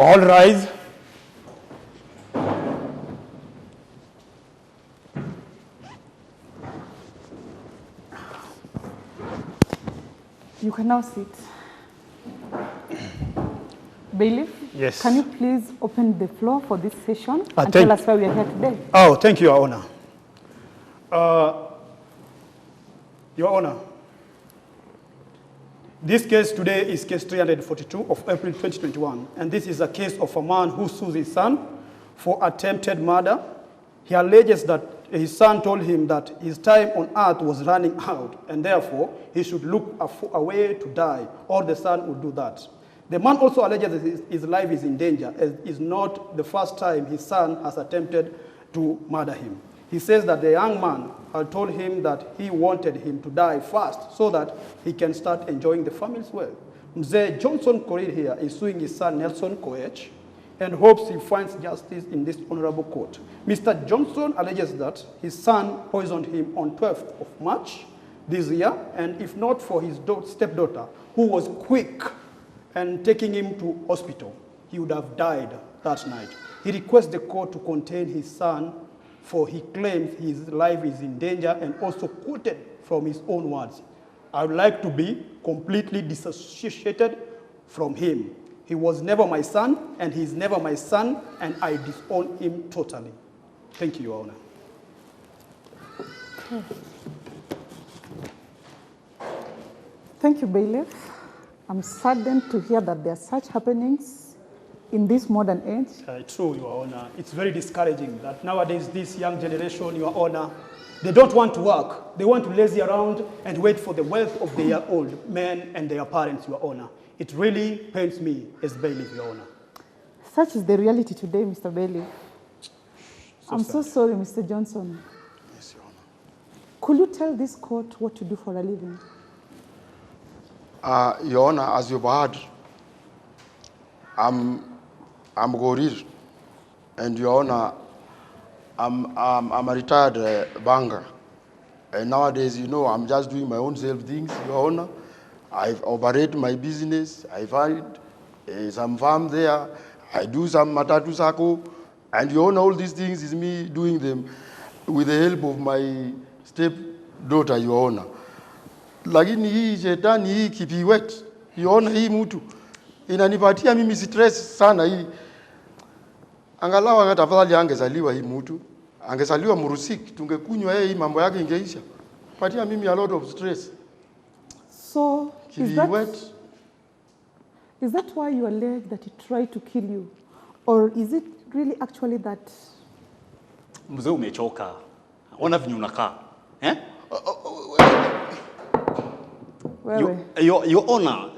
All rise. You can now sit. Bailiff, Yes. can you please open the floor for this session and thank- tell us why we are here today? Oh, thank you, Your Honor. Your Honor, this case today is case 342 of April 2021, and this is a case of a man who sues his son for attempted murder. He alleges that his son told him that his time on earth was running out, and therefore he should look for a way to die, or the son would do that. The man also alleges that his life is in danger, as it's not the first time his son has attempted to murder him. He says that the young man had told him that he wanted him to die fast so that he can start enjoying the family's wealth. Mzee Johnson KORIR here is suing his son Nelson Koech and hopes he finds justice in this honorable court. Mr. Johnson alleges that his son poisoned him on 12th of March this year, and if not for his stepdaughter, who was quick and taking him to hospital, he would have died that night. He requests the court to contain his son, for he claims his life is in danger, and also quoted from his own words, "I would like to be completely disassociated from him. He was never my son, and he is never my son, and I disown him totally." Thank you, Your Honor. Thank you, Bailiff. I'm saddened to hear that there are such happenings in this modern age. True, Your Honor. It's very discouraging that nowadays this young generation, Your Honor, they don't want to work. They want to lazy around and wait for the wealth of their old men and their parents, Your Honor. It really pains me as bailiff, Your Honor. Such is the reality today, Mr. Bailiff. I'm so sad. sorry, Mr. Johnson. Yes, Your Honor. Could you tell this court what to do for a living? Your Honor, as you've heard, I'm KORIR, and Your Honor, I'm a retired banker. And nowadays, you know, I'm just doing my own self things, Your Honor. I operate my business. I find some farm there. I do some matatu sako. And Your Honor, all these things is me doing them with the help of my stepdaughter, Your Honor. Lakini hii shetani hii kipiwet, Your Honor, hii mtu inanipatia mimi stress sana hii. Angalau hata afadhali angezaliwa hii mtu, angezaliwa murusiki, tungekunywa yeye hii mambo yake ingeisha. Patia mimi a lot of stress. So, is that why you allege that he tried to kill you? Or is it really actually that... Mzee umechoka. Ona vinyo unakaa. Eh? Your Honor,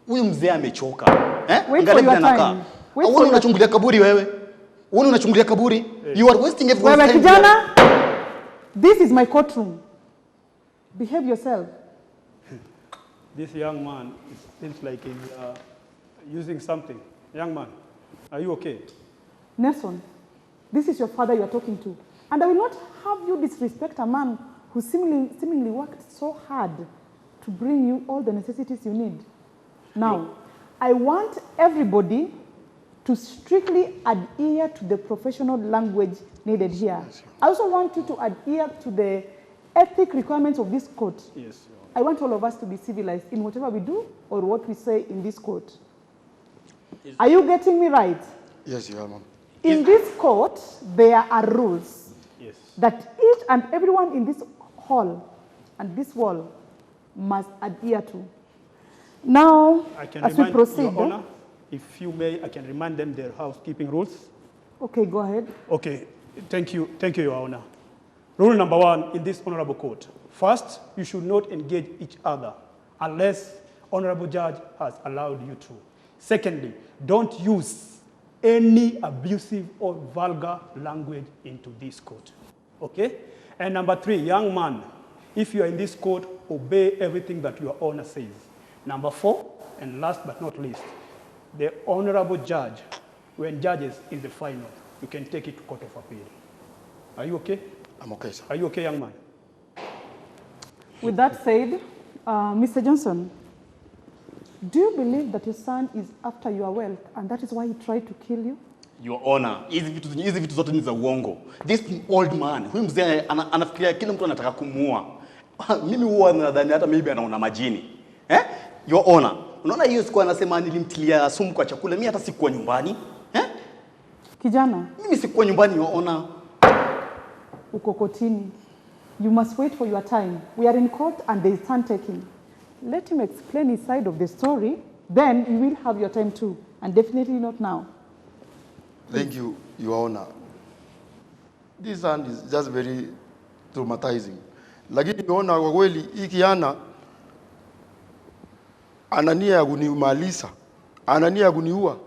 huyu mzee amechoka. Eh? Wait for your time. Wewe unachungulia kaburi wewe. Wewe unachungulia kaburi. You are wasting everyone's time. Kijana, this is my courtroom. Behave yourself. This young man seems like he's using something. Young man, are you okay? Nelson, this is your father you are talking to. And I will not have you disrespect a man who seemingly worked so hard to bring you all the necessities you need. Now, I want everybody to strictly adhere to the professional language needed here. I also want you to adhere to the ethic requirements of this court. Yes. I want all of us to be civilized in whatever we do or what we say in this court. Are you getting me right? Yes, Your Honor. In this court, there are rules that each and everyone in this hall and this wall must adhere to. Now, as we proceed, Your Honor, if you may, I can remind them their housekeeping rules. Okay, go ahead. Okay, thank you, Your Honor. Rule number 1 in this honorable court. First, you should not engage each other unless honorable judge has allowed you to. Secondly, don't use any abusive or vulgar language into this court. Okay? And number 3, young man, if you are in this court, obey everything that your honor says. Number 4, and last but not least, the honorable judge, when judges is the final, you can take it to court of appeal. Are you okay? I'm okay, sir. Are you okay, young man? With that said, Mr. Johnson, Do you believe that your son is after your wealth and that is why he tried to kill you? Your Honor, hizi vitu zote ni za uongo. This old man, huyu mzee anafikiria kila mtu anataka kumuua. Mimi huwa nadhani hata maybe anaona majini. Your Honor, unaona hiyo siku anasema nilimtilia sumu kwa chakula, mimi hata sikuwa nyumbani. Kijana, mimi sikuwa nyumbani, Your Honor. Uko kotini. You must wait for your time. We are in court and there is turn taking. Let him explain his side of the story, then you will have your time too, and definitely not now. Thank you, Your Honor. This one is just very traumatizing. Lakini Your Honor, kwa kweli hii kijana ana nia ya kunimaliza, ana nia ya kuniua.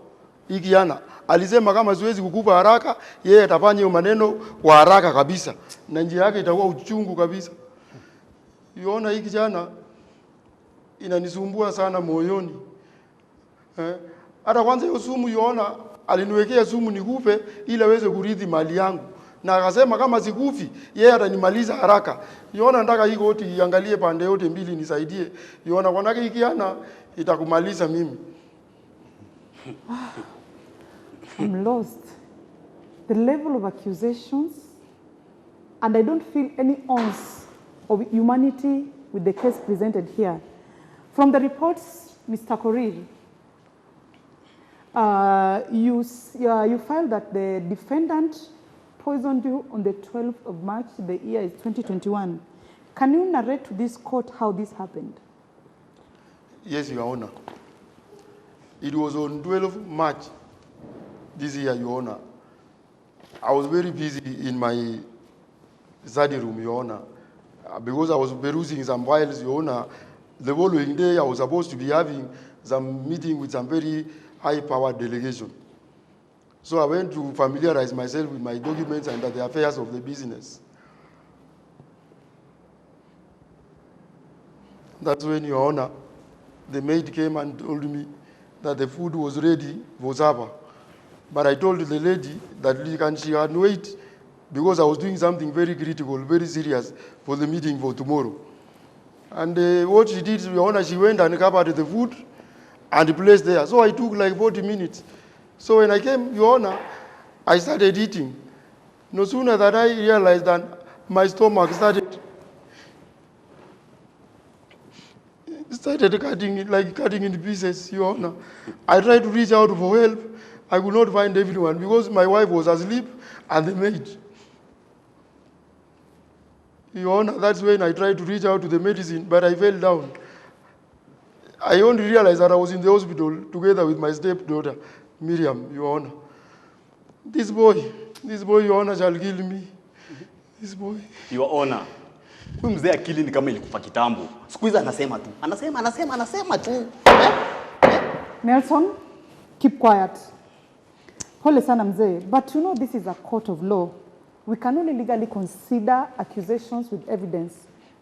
Hii kijana alisema kama siwezi kukupa haraka, yeye atafanya hiyo maneno kwa haraka kabisa, na njia yake itakuwa uchungu kabisa. Your Honor, hii kijana inanisumbua sana moyoni. Hata kwanza hiyo sumu Your Honor, aliniwekea sumu nikupe ili aweze kurithi mali yangu. Na akasema kama sikufi, yeye atanimaliza haraka. Your Honor, nataka hii koti iangalie pande yote mbili nisaidie. Your Honor, kwa nini hii kijana itakumaliza mimi? I'm lost. The level of accusations, and I don't feel any ounce of humanity with the case presented here. From the reports, Mr. KORIR, you filed that the defendant poisoned you on the 12th of March, the year is 2021. Can you narrate to this court how this happened? Yes, Your Honor. It was on 12th March this year, Your Honor. I was very busy in my study room, Your Honor, because I was perusing some files, Your Honor. The following day, I was supposed to be having some meeting with some very high-powered delegation. So I went to familiarize myself with my documents and the affairs of the business. That's when, Your Honor, the maid came and told me that the food was ready for supper. But I told the lady that she had wait because I was doing something very critical, very serious for the meeting for tomorrow. And what she did, Your Honor, she went and covered the food and placed there. So I took like 40 minutes. So when I came, Your Honor, I started eating. No sooner that I realized that my stomach started cutting in pieces, Your Honor. I tried to reach out for help. I could not find everyone because my wife was asleep and the maid. Your Honor, that's when I tried to reach out to the medicine, but I fell down. I only realized that I was in the hospital together with my stepdaughter, Miriam, Your Honor. This boy, Your Honor, shall kill me. This boy. Your Honor, huyu mzee akili ni kama ilikufa kitambo. Siku hizi anasema tu. Anasema tu. Nelson, keep quiet. Pole sana mzee, but you know this is a court of law. We can only legally consider accusations with evidence.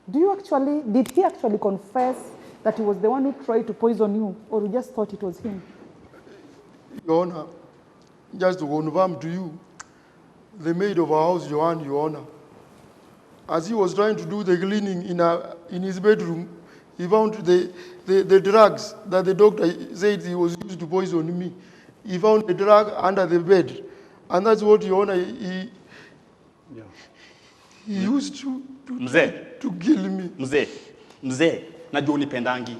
Did he actually confess that he was the one who tried to poison you, or you just thought it was him? Your Honor, just to confirm to you, the maid of our house, Joanne, Your Honor, as he was trying to do the cleaning in his bedroom, he found the drugs that the doctor said he was used to poison me. He found the drug under the bed. And that's what, Your Honor, he used to kill me. Mzee, najua unipendangi,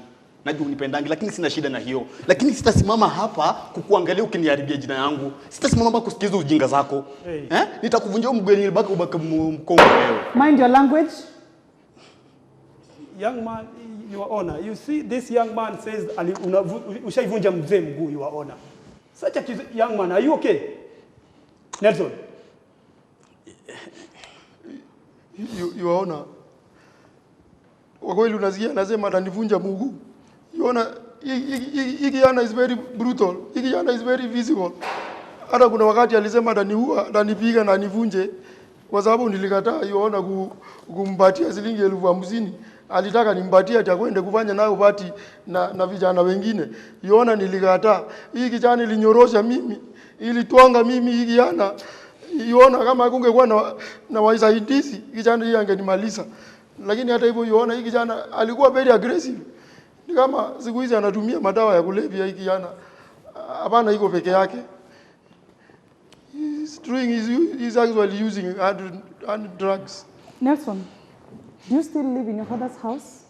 lakini sina shida na hiyo. Lakini sitasimama hapa kukuangalia ukiniharibia jina yangu. Sitasimama hapa kusikiza ujinga zako. Nitakuvunjia mgweni nibaki ubaki mkongo wewe. Mind your language. Young man, Your Honor, you see this young man says ushaivunja mzee mguu, Your Honor. Such a young man, are you okay? Nelson. Your Honor, kwa kweli unasikia anasema atanivunja mguu. Your Honor, hii kijana is very brutal. Hii kijana is very physical. Hata kuna wakati alisema ataniua, atanipiga na anivunje kwa sababu nilikataa, Your Honor, kumpatia shilingi 50,000. Alitaka nimpatie ati akwende kufanya nayo party na vijana wengine. Your Honor, nilikataa. Hii kijana ilinyorosha mimi, ilitwanga mimi hii kijana. Your Honor, kama kungekuwa na wasaidizi, kijana hii angenimaliza. Lakini hata hivyo, Your Honor, hii kijana alikuwa very aggressive. Ni kama siku hizi anatumia madawa ya kulevya hiki yana. Hapana iko peke yake. He's actually using hard drugs. Nelson, do you still live in your father's house?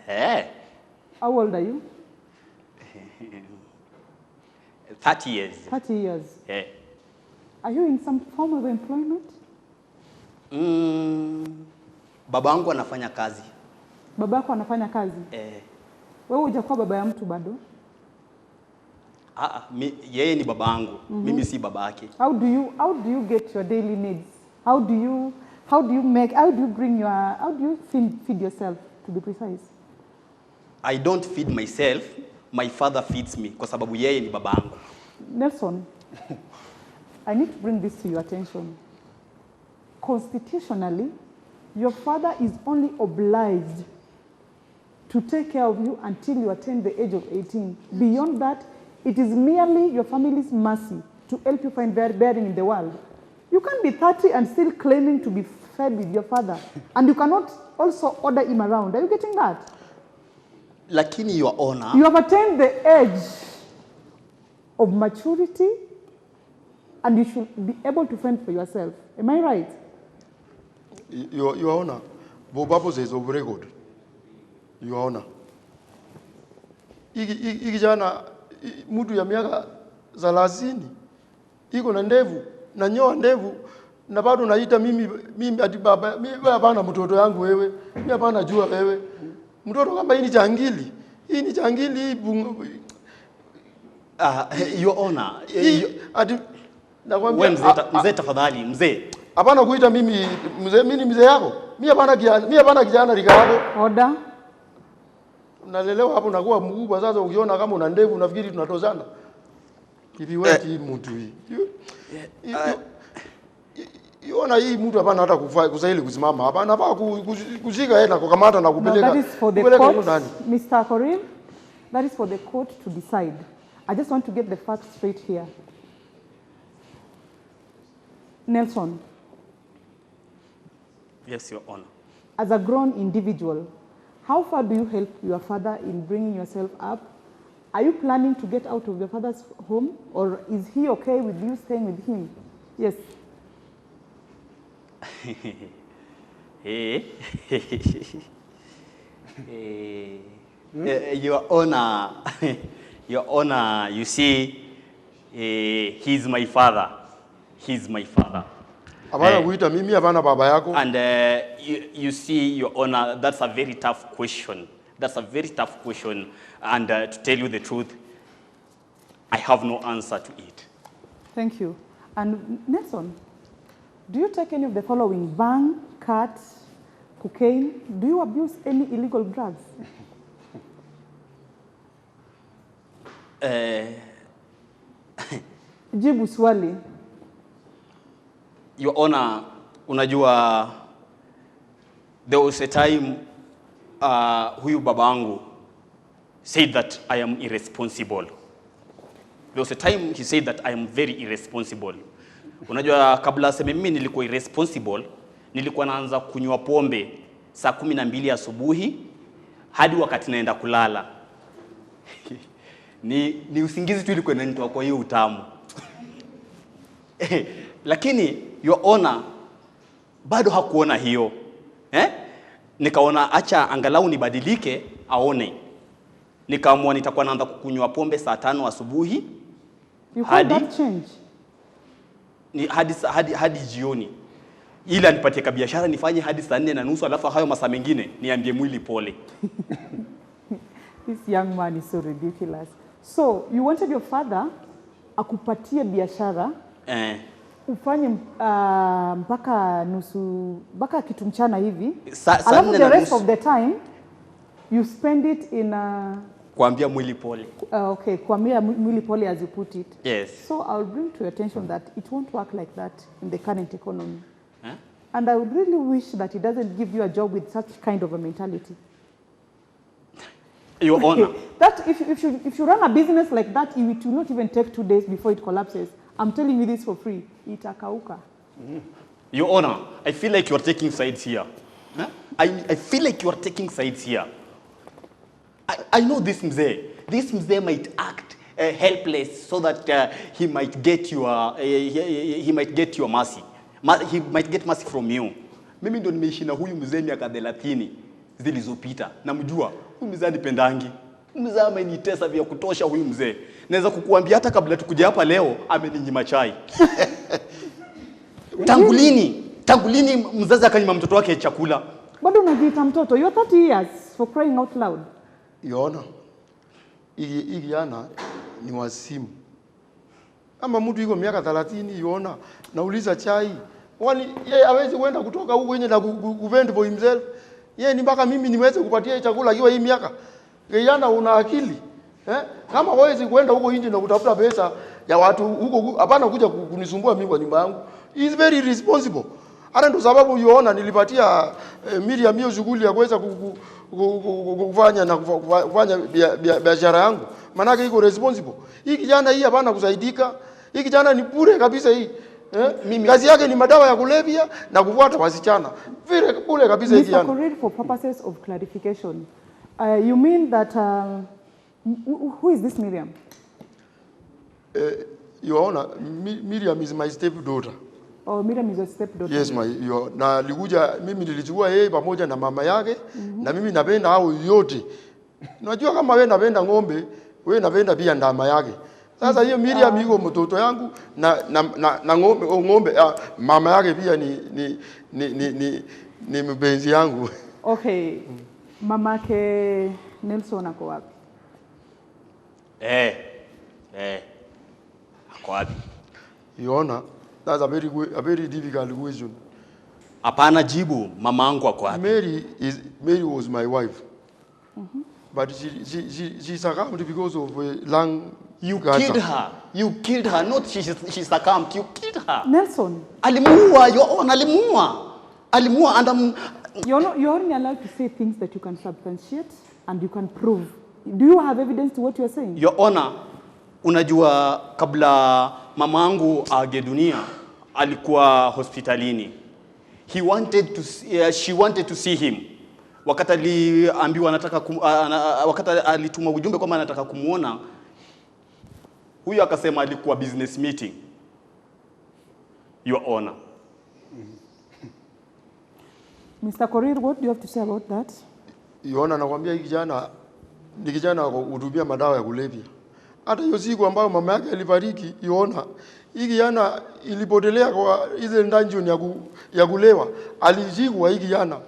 Eh. How old are you? 30 years. 30 years. Eh. Are you in some form of employment? Babangu anafanya kazi. Babako anafanya kazi? Wewe hujakuwa baba ya mtu bado? Yeye ni babangu. Mimi si babake. How do you get your daily needs? How do you feed yourself, to be precise? I don't feed myself. My father feeds me kwa sababu yeye ni babangu. Nelson, I need to bring this to your attention. Constitutionally, your father is only obliged to take care of you until you attain the age of 18. Beyond that, it is merely your family's mercy to help you find bearing in the world. You can't be 30 and still claiming to be fed with your father. And you cannot also order him around. Are you getting that? Lakini, Your Honor, you have attained the age of maturity and you should be able to fend for yourself. Am I right? Your Honor, Bobapo says of record. Your Honor. Ikijana mtu ya miaka 30 iko na ndevu na nyoa ndevu na bado naita mimi ati baba, mimi hapana mtoto yangu wewe, mimi hapana jua wewe. Mtoto kama hii ni jangili. Hii ni jangili Your Honor, ati nakwambia mzee tafadhali, mzee. Hapana kuita mimi mzee, mimi ni mzee yako. Mimi hapana kijana rika yako. Order. Nalelewa hapo nakuwa mkubwa sasa ukiona kama una ndevu unafikiri tunatozana. Hivi wewe mtu hii. Yona hii mtu hapana hata kustahili kusimama. Hapana hapa kushika yeye na kukamata na kupeleka. That is for the court, Mr. KORIR. That is for the court to decide. I just want to get the facts straight here. Nelson. Yes, Your Honor. As a grown individual, how far do you help your father in bringing yourself up? Are you planning to get out of your father's home, or is he okay with you staying with him? Yes. Your Honor, Your Honor, you see, he's my father. He's my father. Mimi hapana baba yako. And you see, Your Honor, that's a very tough question. That's a very tough question. And to tell you the truth, I have no answer to it. Thank you. And Nelson, do you take any of the following: bang, cat, cocaine? Do you abuse any illegal drugs? Jibu swali. Your Honor, unajua, there was a time huyu babangu said that I am irresponsible. There was a time he said that I am very irresponsible. Unajua, kabla aseme mimi nilikuwa irresponsible, nilikuwa naanza kunywa pombe saa 12 asubuhi hadi wakati naenda kulala. ni usingizi tu ilikuwa inanitoa kwa hiyo utamu. Lakini Your Honor bado hakuona hiyo. Nikaona acha angalau nibadilike aone. Nikaamua nitakuwa naanza kukunywa pombe saa 5 asubuhi. You call that change? Hadi jioni. Ila nipatie biashara nifanye hadi saa 4:30, alafu hayo masaa mengine niambie mwili pole. This young man is so ridiculous. So, you wanted your father akupatie biashara ufanye mpaka kitu mchana hivi. Alafu the rest of the time you spend it in kuambia mwili pole. Okay, kuambia mwili pole as you put it. Yes. So I'll bring to your attention that it won't work like that in the current economy. And I would really wish that it doesn't give you a job with such kind of a mentality. Your Honor. That if you run a business like that, it will not even take 2 days before it collapses. I'm telling you this for free. Itakauka. Your Honor, I feel like you're taking sides here. I feel like you are taking sides here. I know this mzee. This mzee might act helpless so that he might get your he might get your mercy. He might get mercy from you. Mimi ndo nimeishi na huyu mzee miaka 30 zilizopita. Namjua huyu mzee anipendangi. Mzee amenitesa vya kutosha huyu mzee. Naweza kukuambia hata kabla tukuje hapa leo ameninyima chai. Tangu lini mzazi akanyima mtoto wake chakula? Bado unajiita mtoto. You are 30 years for crying out loud. Yona. Hii yana ni wasimu. Kama mtu yuko miaka 30 yona nauliza chai. Wani yeye hawezi kwenda kutoka huko nje na kuvend for himself. Yeye ni mpaka mimi niweze kupatia chakula akiwa hii miaka. Yana una akili. Kama hawezi kwenda huko nje na kutafuta pesa ya watu huko, hapana kuja kunisumbua mimi kwa nyumba yangu. He is very responsible. Hata ndo sababu yuona nilipatia Miriam hiyo shughuli ya kuweza kufanya biashara yangu. Manake iko responsible. Hii kijana hii hapana kusaidika. Hii kijana ni bure kabisa hii. Mimi kazi yake ni madawa ya kulevya na kufuata wasichana. Vile bure kabisa hii kijana. Mr. KORIR, for purposes of clarification, you mean that who is this Miriam? Yuona Miriam is my stepdaughter. Oh, Miriam is your stepdaughter. Yes, na alikuja mimi nilichukua yeye pamoja na mama yake na mimi napenda hao yote. Unajua kama wewe napenda ng'ombe, wewe napenda pia ndama yake. Sasa hiyo Miriam iko mtoto yangu na ng'ombe mama yake pia ni mpenzi yangu. Okay. Mamake Nelson ako wapi? Ako wapi? Yona. That's a very difficult question. Hapana jibu, mamangu ako wapi? Mary was my wife. But she succumbed because of lung cancer. You killed her. Not she succumbed. You killed her. Nelson. Alimuua, your own alimuua and You're only allowed to say things that you can substantiate and you can prove. Do you have evidence to what you are saying? Your Honor, unajua kabla mamangu age dunia alikuwa hospitalini. She wanted to see him. Wakati aliambiwa anataka wakati alituma ujumbe kwamba anataka kumuona, huyo akasema alikuwa business meeting. Your Honor. Mr. KORIR, what do you have to say about that? Yona, nakwambia hii kijana ni kijana kuhudumia madawa ya kulevya. Hata hiyo siku ambayo mama yake alifariki, Yona, hii kijana ilipotelea kwa ile dungeon ya kulewa. Alijigwa hii kijana.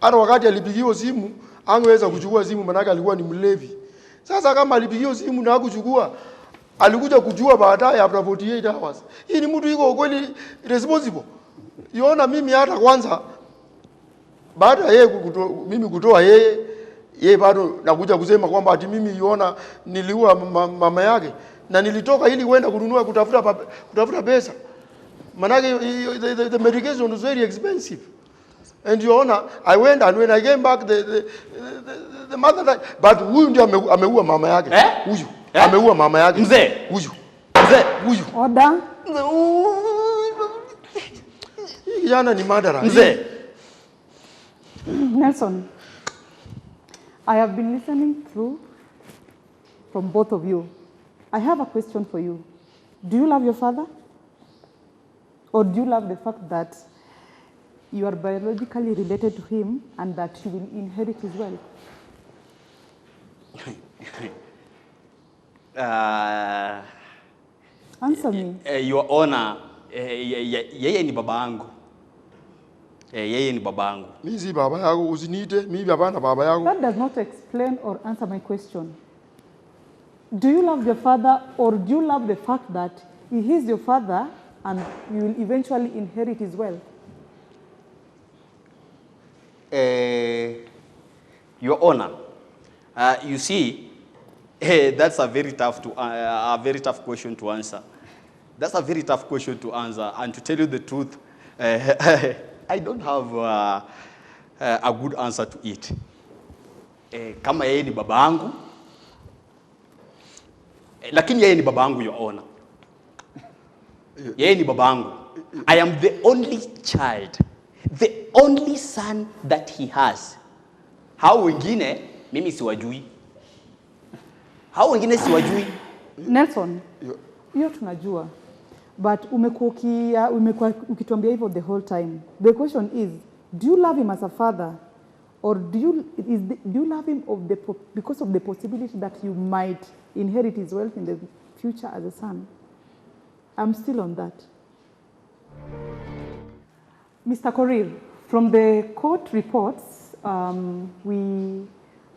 Hata wakati alipigiwa simu, angeweza kuchukua simu manake alikuwa ni mlevi. Sasa kama alipigiwa simu na hakuchukua, alikuja kujua baadaye after 48 hours. Hii ni mtu yuko kweli responsible. Yona, mimi hata kwanza baada ya yeye mimi kutoa yeye bado nakuja kusema kwamba ati mimi Yona niliua mama yake na nilitoka ili kwenda kununua kutafuta pesa. Manake the medication was very expensive. And Your Honor, I went and when I came back the mother died. But huyu ndiye ameua mama yake. Huyu ameua mama yake. Mzee. Huyu. Order. Yana ni madara. Mzee. Nelson, I have been listening through from both of you. I have a question for you. Do you love your father? Or do you love the fact that you are biologically related to him and that you will inherit his wealth? Answer me. Your Honor, yeye ni babangu. Yeye ni babangu. Mimi si baba yako, usiniite mimi baba na baba yako. That does not explain or answer my question. Do you love your father or do you love the fact that he is your father and you will eventually inherit his wealth? Your Honor, you see, that's a very tough question to answer. That's a very tough question to answer. And to tell you the truth, I don't have a good answer to it. Kama yeye ni babangu, lakini yeye ni babangu, Your Honor. Yeye ni babangu. I am the only child. The only son that he has. Hao wengine mimi siwajui. Hao wengine siwajui. Nelson, hiyo tunajua. But umekuwa ukituambia hivyo the whole time. The question is, do you love him as a father, or do you love him because of the possibility that you might inherit his wealth in the future as a son? I'm still on that. Mr. KORIR, from the court reports, we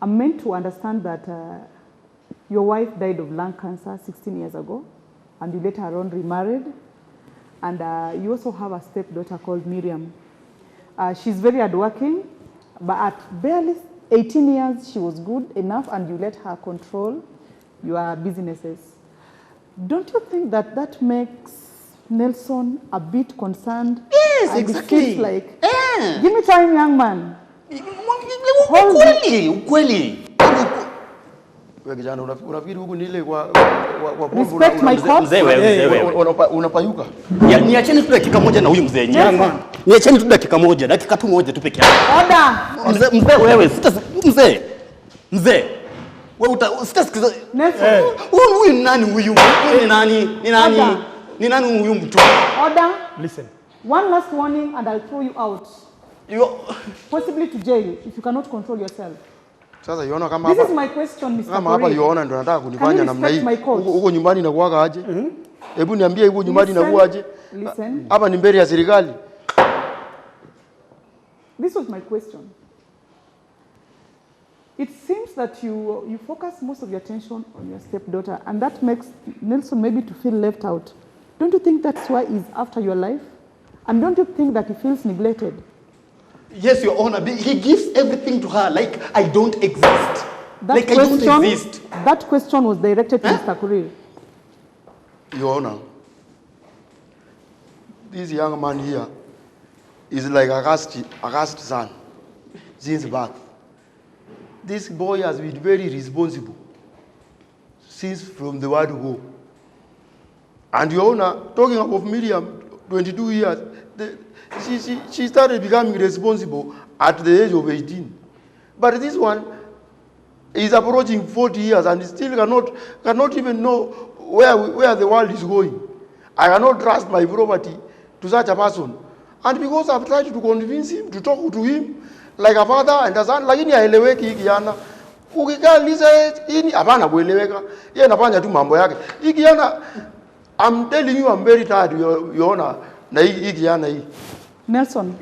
are meant to understand that your wife died of lung cancer 16 years ago, and you later on remarried, and you also have a stepdaughter called Miriam. She's very hardworking, but at barely 18 years, she was good enough, and you let her control your businesses. Don't you think that that makes Nelson a bit concerned? Yes, exactly. Like, give me time, young man. Ukweli. Wewe kijana unafikiri huku ni ile kwa respect my court. Mzee wewe. Unapayuka. Niacheni tu dakika moja na huyu mzee yenyewe. Niacheni tu dakika tu moja tu peke yake. Order. Mzee wewe, mzee. Wewe sitasikiza. Nelson. Huyu ni nani huyu? Ni nani huyu mtu? Order. Listen. One last warning and I'll throw you out. Possibly to jail if you cannot control yourself. Sasa yona kama This hapa. is my question, Mr. Kama hapa yona ndio nataka kunifanya namna hii. Huko Huko nyumbani inakuwa aje? Hebu niambie huko nyumbani inakuwa aje? Listen. Hapa ni mbele ya serikali. This was my question. It seems that you focus most of your attention on your stepdaughter, and that makes Nelson maybe to feel left out. Don't you think that's why he's after your life? And don't you think that he feels neglected? Yes, Your Honor. He gives everything to her like I don't exist. I don't exist. That question was directed to Mr. KORIR. Your Honor, this young man here is like a cast son since birth. This boy has been very responsible since from the word go. And Your Honor, talking about Miriam, 22 years, she started becoming responsible at the age of 18. But this one is approaching 40 years and still cannot even know where the world is going. I cannot trust my property to such a person. And because I've tried to convince him, to talk to him like a father and a son, lakini haeleweki hiki yana. Ukikaliza hii hapana kueleweka. Yeye anafanya tu mambo yake. Hiki yana, I'm telling you, I'm very tired, Your Honor. Na hiki yana hii. Nelson,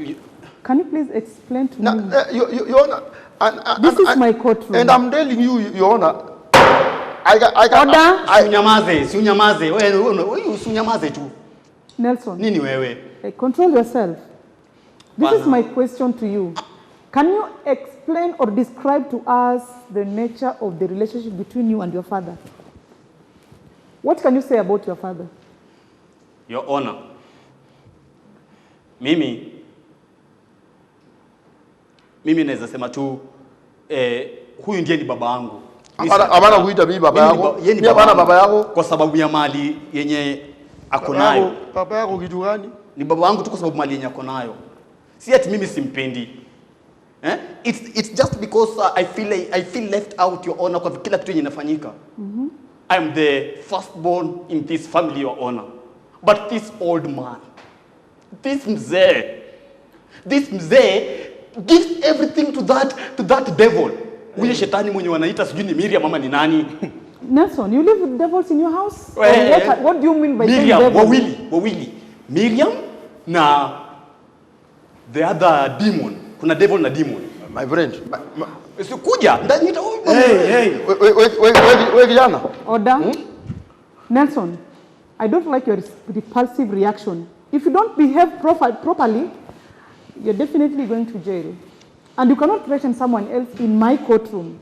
can you please explain to me? Your Honor, this is my courtroom. And I'm telling you, Your Honor, I Usinyamaze. Wewe usinyamaze tu. Nelson. Nini wewe? Control yourself. This is my question to you. Can you explain or describe to us the nature of the relationship between you and your father? What can you say about your father? Your Honor, mimi naweza sema tu huyu ndiye ni baba yangu. Hapana kuita mimi baba yako. Ni hapana baba yako kwa sababu ya mali yenye ako nayo. Baba yako kitu gani? Ni baba wangu tu kwa sababu mali yenye ako nayo. Si ati mimi simpendi. It's just because I feel left out, Your Honor, kwa kila kitu yenye inafanyika. I'm the firstborn in this family, Your Honor. But this old man, this mzee gives everything to that devil. Huyo shetani mwenye wanaita sijui ni Miriam mama ni nani? Nelson, you live with devils in your house? What do you mean by Miriam, devil? wawili. Miriam na the other demon. Kuna devil na demon. My friend. Kuja. Hey. Wewe kijana. Order. Nelson, I don't like your repulsive reaction. If you don't behave properly, you're definitely going to jail. And you cannot threaten someone else in my courtroom.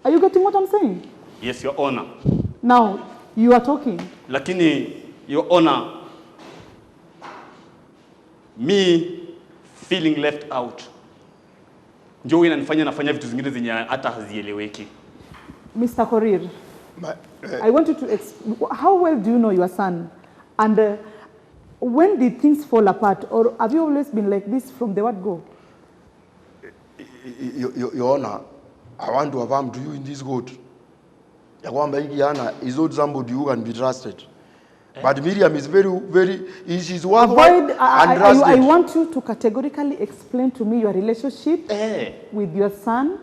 Are you getting what I'm saying? Yes, Your Honor. Now, you are talking. Lakini, Your Honor, me feeling left out. Ndio nafanya vitu zingine zenye hata hazieleweki. Mr. KORIR, I want you to how well do you know your son? And When did things fall apart, or have you always been like this from the word go? Your Honor, I want to affirm to you in this court, is not somebody who can be trusted. But Miriam is she's worthwhile and trusted. I want you to categorically explain to me your relationship with your son,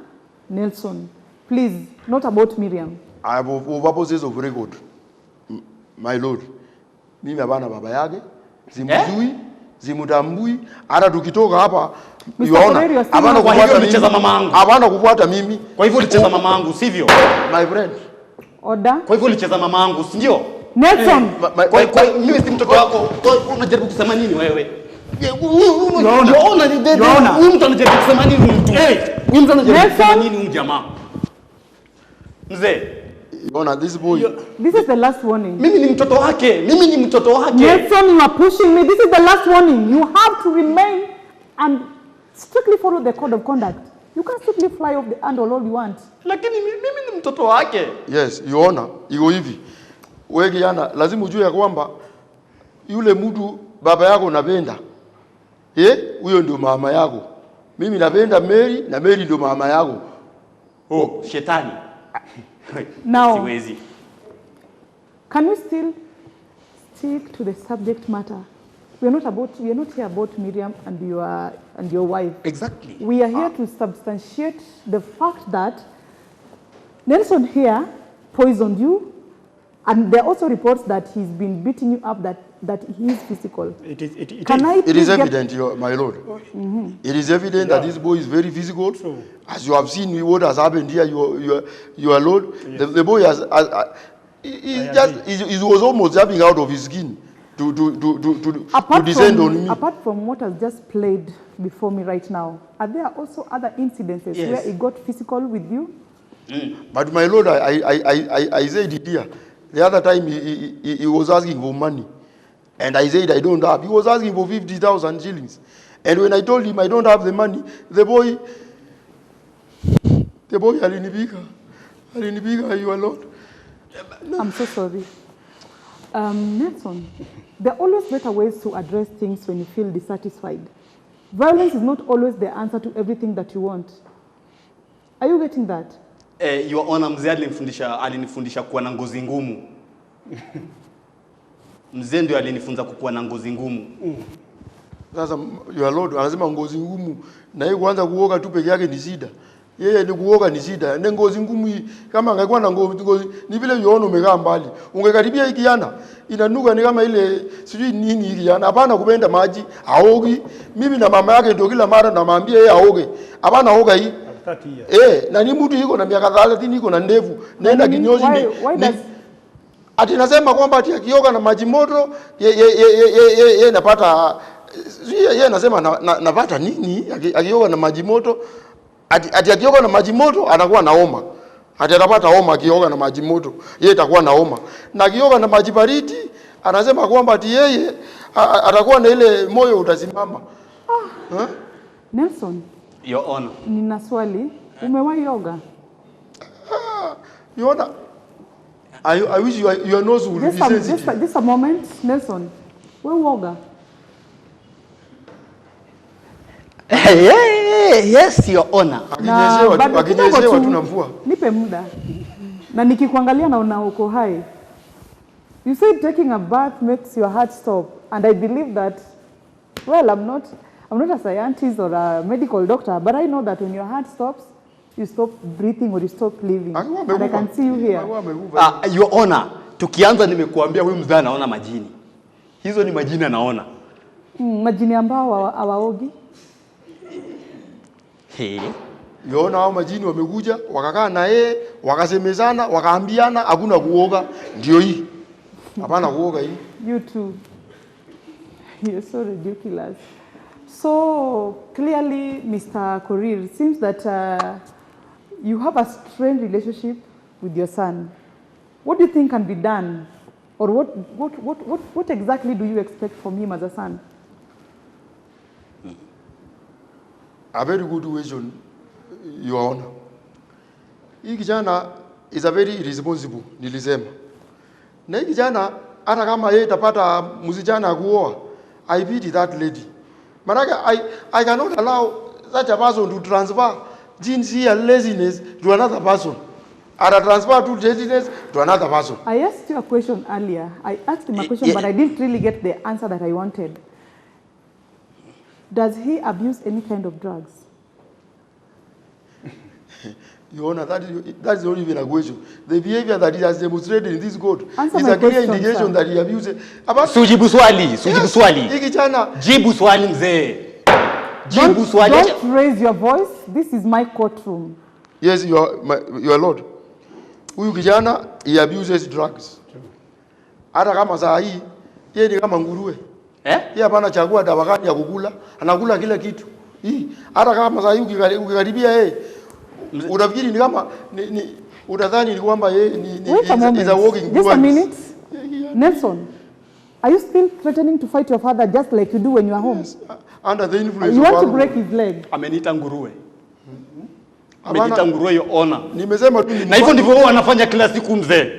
Nelson. Please, not about Miriam. I have purposes of record, my lord. Mimi abana baba yake, zimujui, zimutambui, hata tukitoka hapa, Yoona, abana kufuata mimi. Kwa hivyo ulicheza mamangu, sivyo? My friend. Order. Kwa hivyo ulicheza mamangu, sivyo? Nelson. Kwa mimi si mtoto wako. Unajaribu kusema nini wewe? Yoona, huyu mtu anajaribu kusema nini huyu mtu? Huyu mtu anajaribu kusema nini huyu jamaa? Mzee. Yoona, this boy. This is the last warning. Mimi ni mtoto wake. Nelson, you are pushing me. This is the last warning. You have to remain and strictly follow the code of conduct. You can't strictly fly off the handle all you want. Lakini mimi ni mtoto wake. Yes, Yoona, iko hivi. Wewe kijana, lazima ujue ya kwamba yule mtu baba yako unapenda. Huyo ndio mama yako. Mimi napenda Mary na Mary ndio mama yako. Oh, shetani. Now, siwezi. Can we still stick to the subject matter? We are not here about Miriam and your wife. Exactly. We are here to substantiate the fact that Nelson here poisoned you, and there are also reports that he's been beating you up, that he is physical. It is evident, my lord. It is evident that this boy is very physical. True. As you have seen what has happened here, your lord. Yes. The boy he was almost jumping out of his skin to descend on me. Apart from what has just played before me right now, are there also other incidences where he got physical with you? But my lord, I said it here. The other time he was asking for money, and I said I don't have. He was asking for 50,000 shillings, and when I told him I don't have the money, the boy alinibika, you are Lord. I'm so sorry. Nelson, there are always better ways to address things when you feel dissatisfied. Violence is not always the answer to everything that you want. Are you getting that? Your Honor, mzee alinifundisha kuwa na ngozi ngumu. Mzee ndio alinifunza kuwa na ngozi ngumu. Sasa your Lord anasema ngozi ngumu, na yeye kuanza kuoga tu peke yake ni shida. Yeye ni kuoga ni shida. Na ngozi ngumu kama angekuwa na ngozi ni vile uone umekaa mbali. Ungekaribia hiki kijana inanuka ni kama ile sijui nini hiki kijana. Hapana kupenda maji, haogi. Mimi na mama yake ndio kila mara namwambia yeye aoge. Hapana oga hii. Na ni mtu yuko na miaka 30 yuko na ndevu. Nenda kinyozi ati nasema kwamba ati akioga na maji moto yeye napata yeye anasema napata nini akioga na maji moto ati akioga na maji moto anakuwa na homa. Ati atapata homa akioga na maji moto, yeye atakuwa na homa. Na akioga na maji baridi anasema kwamba ati yeye atakuwa na ile moyo utasimama. Nelson, Your Honor, nina swali. Umewahi yoga? Your Honor, I wish your nose would be sensitive. Just a moment, Nelson. Wewe woga? Yes, Your Honor. Akinyeshewa tu na mvua. Nipe muda. Na nikikuangalia naona uko hai. You said taking a bath makes your heart stop, and I believe that. Well, I'm not a scientist or a medical doctor, but I know that when your heart stops, you stop breathing or you stop living. And I can see you here. Your Honor, tukianza nimekuambia huyu mzee anaona majini. Hizo ni majini anaona. Majini ambao hawaogi. Yoona hao majini wamekuja, wakakaa na yeye, wakasemezana, wakaambiana hakuna kuoga, ndio hii. Hapana kuoga hii. You too. You're so ridiculous. So clearly, Mr. KORIR, it seems that you have a strained relationship with your son. What do you think can be done? Or what exactly do you expect from him as a son? A very good question, Your Honor. Hii kijana is a very irresponsible, nilisema. Na hii kijana hata kama yeye tapata msichana kuoa, I pity that lady. Manake, I cannot allow such a person to transfer genes here, laziness, to another person. Or a transfer to laziness to another person. I asked you a question earlier. I asked him a question, but I didn't really get the answer that I wanted. Does he abuse any kind of drugs? Your Honor, that's not even a question. The behavior that he has demonstrated in this court Answer is my a clear question, indication sir. that he abuses. Sujibu swali, sujibu swali. Jibu swali mzee. Jibu swali. Don't raise your voice. This is my courtroom. Yes, your Lord. Huyu kijana, he abuses drugs. Hata kama saa hii, yeye ni kama nguruwe. Yeye hapana chagua dawa gani ya kukula, anakula kila kitu. Hata kama saa hii ukikaribia yeye, unafikiri ni kama utadhani ni kwamba yeye is a walking just a minute. Nelson, are you still threatening to fight your father just like you do when you are home? Yes, under the influence you of want to break his leg. Ameniita nguruwe. Ameniita nguruwe, Your Honor. Nimesema tu na hivyo ndivyo wao wanafanya kila siku mzee.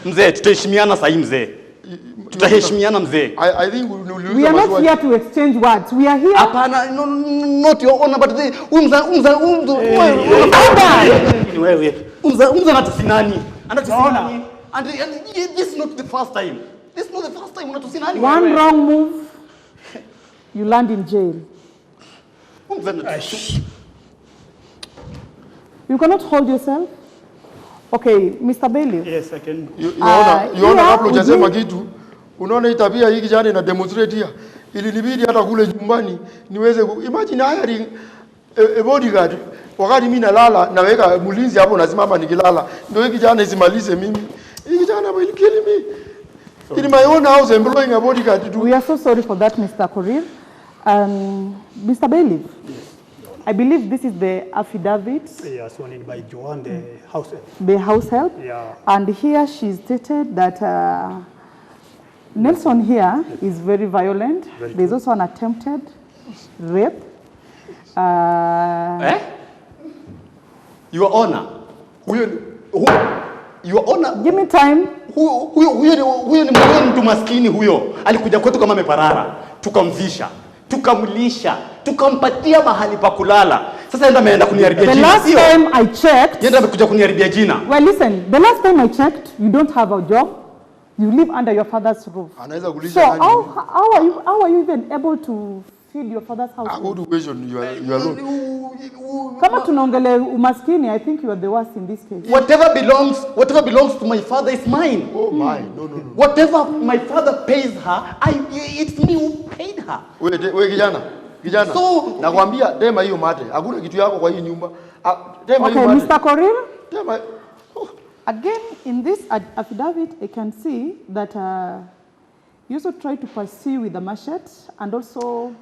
Mzee, tutaheshimiana sasa hivi mzee. Tutaheshimiana mzee. I think we are not here to exchange words. We are here. Hapana, not Your Honor, but umza anatusinani. Anatusinani. And this is not the first time. This is not the first time unatusinani. One wrong move, you land in jail. You cannot hold yourself. Okay, Mr. Bailey. Yes, I can. You Honor, kabla hujasema kitu, unaona hii tabia hii kijana ina demonstrate here. Ilinibidi hata kule nyumbani niweze imagine hiring a bodyguard. Wakati mimi nalala naweka mlinzi hapo nasimama nikilala. Ndio hii kijana isimalize mimi. Hii kijana will kill me. In my own house employing a bodyguard to. We are so sorry for that, Mr. KORIR. Mr. Bailey. Yes. I believe this is the affidavit. Yeah, sworn in by Joanne, the house help. The house help. Yeah. And here she stated that Nelson here is very violent. There's also an attempted rape. Your Honor. Your Honor. Give me time. Huyo ni mtu maskini huyo. Alikuja kwetu kama ameparara. Tukamvisha, tukamlisha, tukampatia mahali pa kulala. Sasa enda ameenda kuniharibia jina. The last time I checked. Yenda amekuja kuniharibia jina. Well, listen. The last time I checked, you don't have a job. You live under your father's roof. So how are you even able to feed your father's house? I go to question you alone. Kama tunaongele umaskini, I think you are the worst in this case. Whatever belongs to my father is mine. Oh my, no. Whatever my father pays her, it's me who paid her. Wewe kijana. So nakwambia tema hiyo mate. Hakuna kitu yako kwa hii nyumba. Tema hiyo mate. Okay, Mr. KORIR. Tema. Again, in this affidavit, I can see that you also tried to pursue with the machete, and also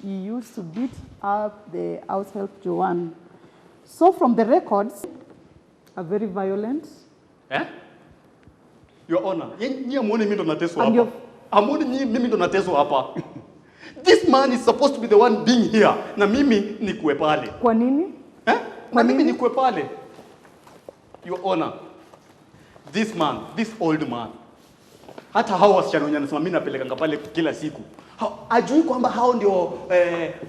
you used to beat up the house help Joanne. So from the records, are very violent. Your Honor, nyinyi amuone mimi ndo nateswa hapa. Amuone mimi ndo nateswa hapa. This man is supposed to be the one being here. Na mimi nikuwe pale. Kwa nini? Na mimi nikuwe pale. Your Honor, this old man, hata hao wasichana wenye anasema mimi napelekanga pale kila siku, hajui kwamba hao ndio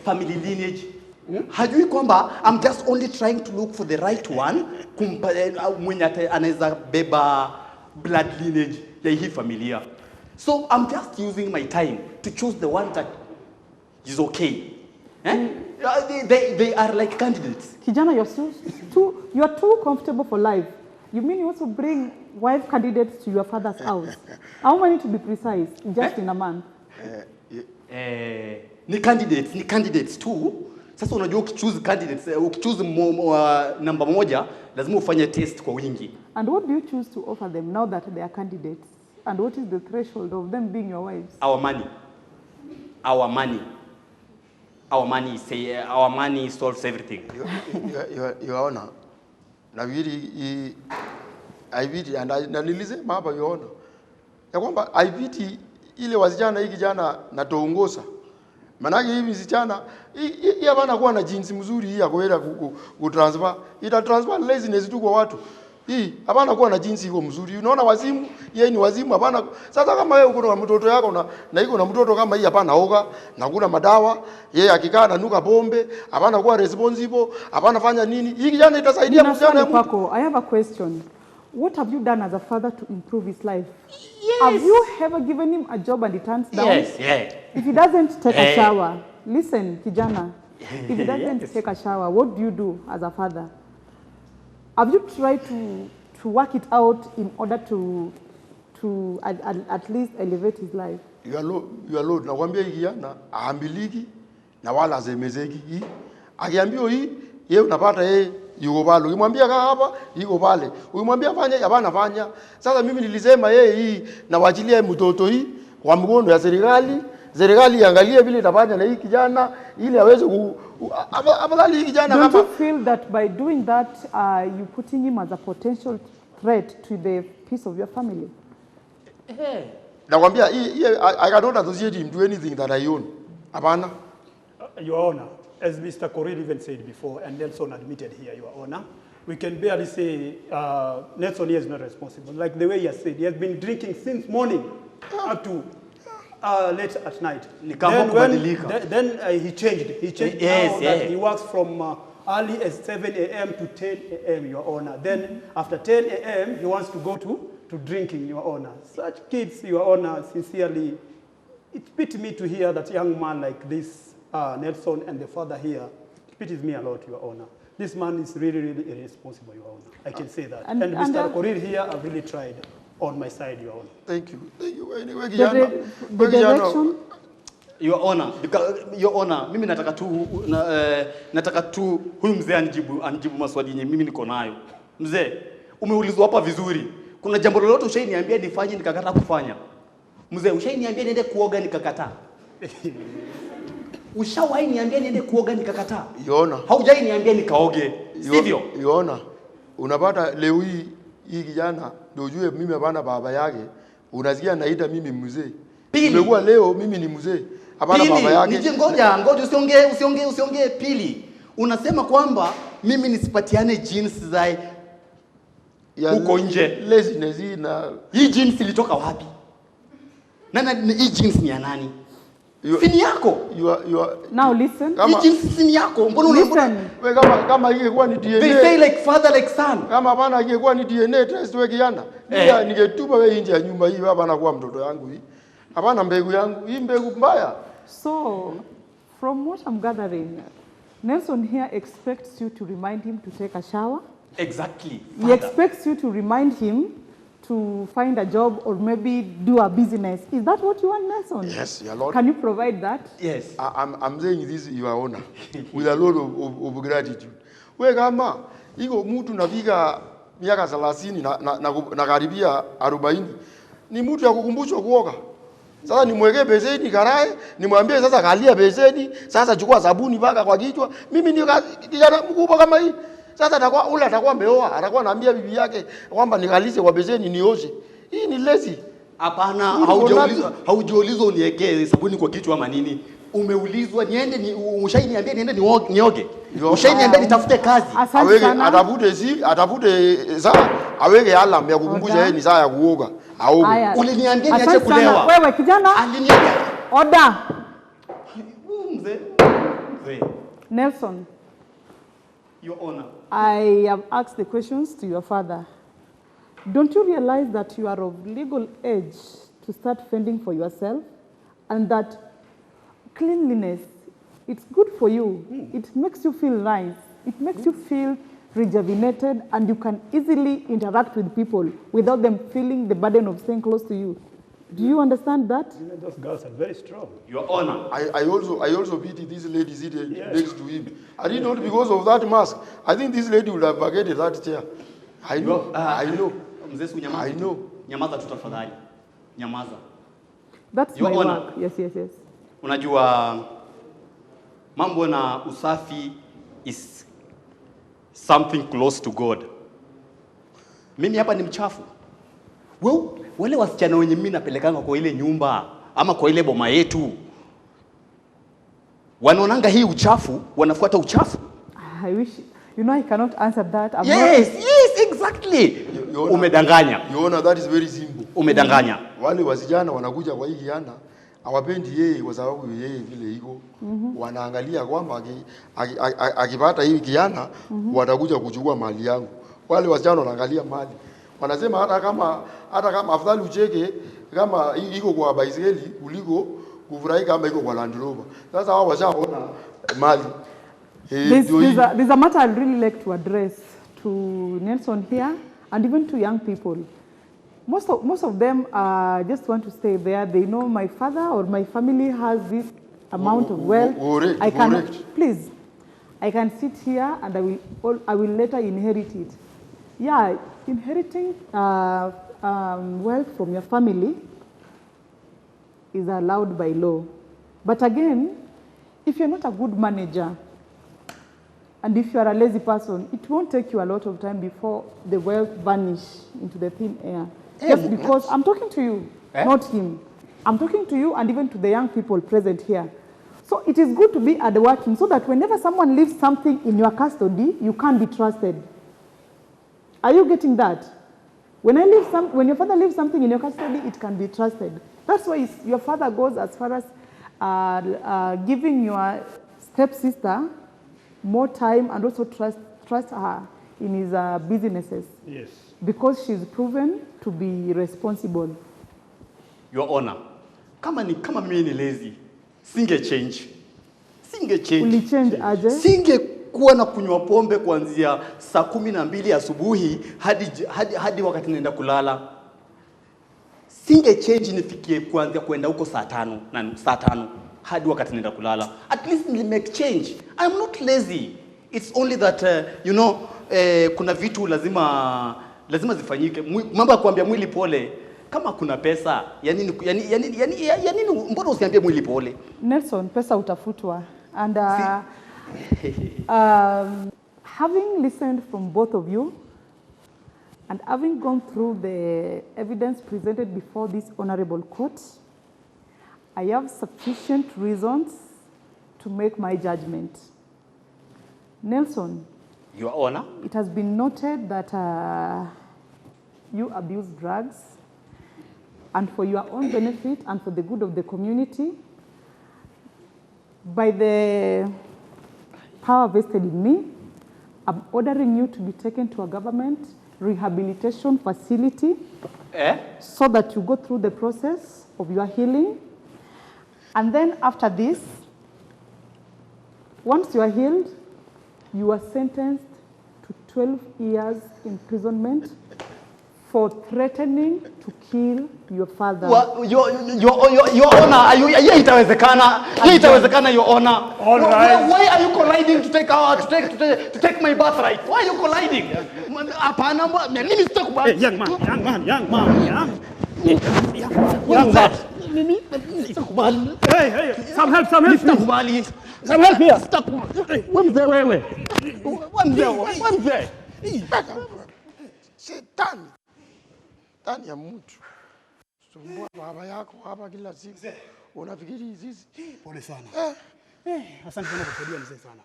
family lineage. Hajui kwamba I'm just only trying to look for the right one mwenye anaweza beba blood lineage ya hii familia. So I'm just using my time to choose the one that is okay. They are like candidates. Kijana, you are too comfortable for life. You mean you also bring wife candidates to your father's house? How many to be precise? Just in a month. Ni candidates too. Sasa unajua ukichoose candidates, ukichoose number moja, lazima ufanye test kwa wingi. And what do you choose to offer them now that they are candidates? And what is the threshold of them being your wives? Our money solves everything. Your Honor, nafikiri IVT na nilisema hapa Your Honor ya kwamba IVT ile wasichana hii kijana natoongoza. Manake hii msichana hii hapana kuwa na jinsi mzuri hii ya kuenda kutransfer. Ita transfer laziness tu kwa watu. Hii hapana kuwa na jinsi iko mzuri. Unaona wazimu, yeye ni wazimu hapana. Sasa kama wewe uko na mtoto yako na iko na mtoto kama hii hapana oga na kuna madawa, yeye akikaa na nuka pombe, hapana kuwa responsible, hapana fanya nini? Hii kijana itasaidia mjana wako. I have a question. What have you done as a father to improve his life? Yes. Have you ever given him a job and he turns down? Yes, yeah. If he doesn't take a shower, listen, kijana. If he doesn't take a shower, what do you do as a father? Have you tried to work it out in order to at least elevate his life? You are Lord. Nakwambia hii kijana aambiliki na wala zemezeki hii. Akiambiwa hii, yeye unapata yeye yuko pale. Ukimwambia kaa hapa, yuko pale. Ukimwambia fanya, hapana fanya. Sasa mimi nilisema yeye hii na waachilie mtoto hii kwa mkono ya serikali. Serikali iangalie vile itafanya na hii kijana ili aweze afadhali hii kijana kama. Don't you feel that by doing that you putting him as a potential threat to the peace of your family? Nakwambia I cannot associate him to anything that I own. Hapana. Your Honor, as Mr. KORIR even said before, and Nelson admitted here, Your Honor, we can barely say Nelson here is not responsible. Like the way he has said, he has been drinking since morning up to late at night. Then he changed. He changed now that he works from early as 7 a.m. to 10 a.m., Your Honor. Then after 10 a.m., he wants to go to drinking, Your Honor. Such kids, Your Honor, sincerely, it pity me to hear that young man like this, Nelson and the father here, it pities me a lot, Your Honor. This man is really, really irresponsible, Your Honor. I can say that. And Mr. KORIR here, I've really tried on my side, Your Honor. Thank you. Thank you. Anyway, the direction? Your Honor, because Your Honor, mimi nataka tu huyu mzee anijibu maswali yenye mimi niko nayo. Mzee, umeulizwa hapa vizuri. Kuna jambo lolote ushainiambia nifanye nikakataa kufanya? Mzee, ushainiambia niende kuoga nikakataa? Ushawahi niambia niende kuoga nikakataa? Yona. Haujai niambia nikaoge. Sivyo? Yona. Unapata leo hii kijana ndio ujue mimi hapana baba yake. Unasikia naita mimi mzee. Nimekuwa leo mimi ni mzee. Hapana baba yake. Nije ngoja usiongee pili. Unasema kwamba mimi nisipatiane jeans za huko nje. Laziness na hii jeans ilitoka wapi? Hii jeans ni ya nani? Sini yako. Now listen. Hii jeans sini yako. Mbona listen? Wewe kama ingekuwa ni DNA. They say like father like son. Kama hapana ingekuwa ni DNA test wewe kijana. Ningetupa wewe nje ya nyumba hii hapa anakuwa mtoto yangu hii. Hapana mbegu yangu. Hii mbegu mbaya. So from what I'm gathering, Nelson here expects you to remind him to take a shower. Exactly. He expects you to remind him to find a job or maybe do a business. Is that what you want, Nelson? Yes, Your Lord. Can you provide that? Yes. I'm saying this, Your Honor, with a lot of gratitude. Wewe kama iko mtu nafika miaka 30 na karibia 40, ni mtu ya kukumbushwa kuoga. Sasa nimwekee beseni karae, nimwambie sasa kalia beseni, sasa chukua sabuni paka kwa kichwa. Mimi ni kijana mkubwa kama hii. Sasa atakuwa ameoa, atakuwa anaambia bibi yake kwamba nikalishe kwa beseni nioshe. Hii ni lazy. Hapana, haujaulizwa uniwekee sabuni kwa kichwa ama nini. Umeulizwa niende ushainiambia niende nioge. Ushainiambia nitafute kazi. Atafute saa aweke alarm ya kukumbusha yeye ni saa ya kuoga. Aoge. Uliniambia niache kulewa. Wewe kijana. Aliniambia. Order. Mzee. Nelson. Your Honor. I have asked the questions to your father. Don't you realize that you are of legal age to start fending for yourself, and that cleanliness, it's good for you. It makes you feel nice. It makes you feel rejuvenated, and you can easily interact with people without them feeling the burden of staying close to you. Do you understand that? You know, those girls are very strong. Your Honor. I also pity this lady sitting next to him. I did not because of that mask. I think this lady would have vacated that chair. I know. Mzee unyamaza. I know. Nyamaza tu tafadhali. Nyamaza. That's Your my Honor. work. Yes. Unajua mambo na usafi is something close to God. Mimi hapa ni mchafu. Wale wasichana wenye mimi napelekanga kwa ile nyumba ama kwa ile boma yetu, wanaonanga hii uchafu, wanafuata uchafu. I wish You know I cannot answer that. Yes, exactly. Umedanganya. You know that is very simple. Umedanganya. Wale wasijana wanakuja kwa hii kijana, hawapendi yeye kwa sababu yeye vile iko. Wanaangalia kwamba akipata hii kijana, watakuja kuchukua mali yangu. Wale wasijana wanaangalia mali. Wanasema hata kama afadhali ucheke kama iko kwa baisikeli kuliko kufurahi kama iko kwa Land Rover. Sasa hao washaona mali. There's a matter I'd really like to address to Nelson here and even to young people. Most of them just want to stay there. They know my father or my family has this amount of wealth. Please, I can sit here and I will later inherit it. Yeah, inheriting wealth from your family is allowed by law. But again, if you're not a good manager, and if you are a lazy person, it won't take you a lot of time before the wealth vanish into the thin air. Just because I'm talking to you, not him. I'm talking to you and even to the young people present here. So it is good to be hardworking so that whenever someone leaves something in your custody, you can't be trusted. Are you getting that? When your father leaves something in your custody, it can be trusted. That's why your father goes as far as giving your stepsister more time and also trust her in his businesses. Yes. Because she's proven to be responsible. Your Honor, kama mimi ni lazy, singe change. Uli change aje? Singekuwa na kunywa pombe kuanzia saa 12 asubuhi hadi wakati naenda kulala. Singe change nifikie kuanzia kwenda huko saa 5 hadi wakati naenda kulala. At least ni make change. I'm not lazy. It's only that kuna vitu lazima zifanyike. Mambo ya kuambia mwili pole kama kuna pesa. Ya nini mbona usiambie mwili pole? Nelson, pesa utafutwa. And having listened from both of you and having gone through the evidence presented before this honorable court, I have sufficient reasons to make my judgment. Nelson, Your Honor, it has been noted that you abuse drugs, and for your own benefit and for the good of the community, by the power vested in me, I'm ordering you to be taken to a government rehabilitation facility so that you go through the process of your healing. And then after this, once you are healed, you are sentenced to 12 years imprisonment for threatening to kill your father. Your Honor, itawezekana, Your Honor. All right. Why are you colliding to take my birthright? Why are you colliding? Hapana, mimi sitakubali. Young man. Young man. Mimi sitakubali. Hey, some help. Sitakubali. Some help here. Wewe. Mzee. Shetani. Ndani ya mtu. Sumbua baba yako hapa kila siku. Unafikiri sisi? Pole sana. Asante sana kwa kusaidia mzee sana.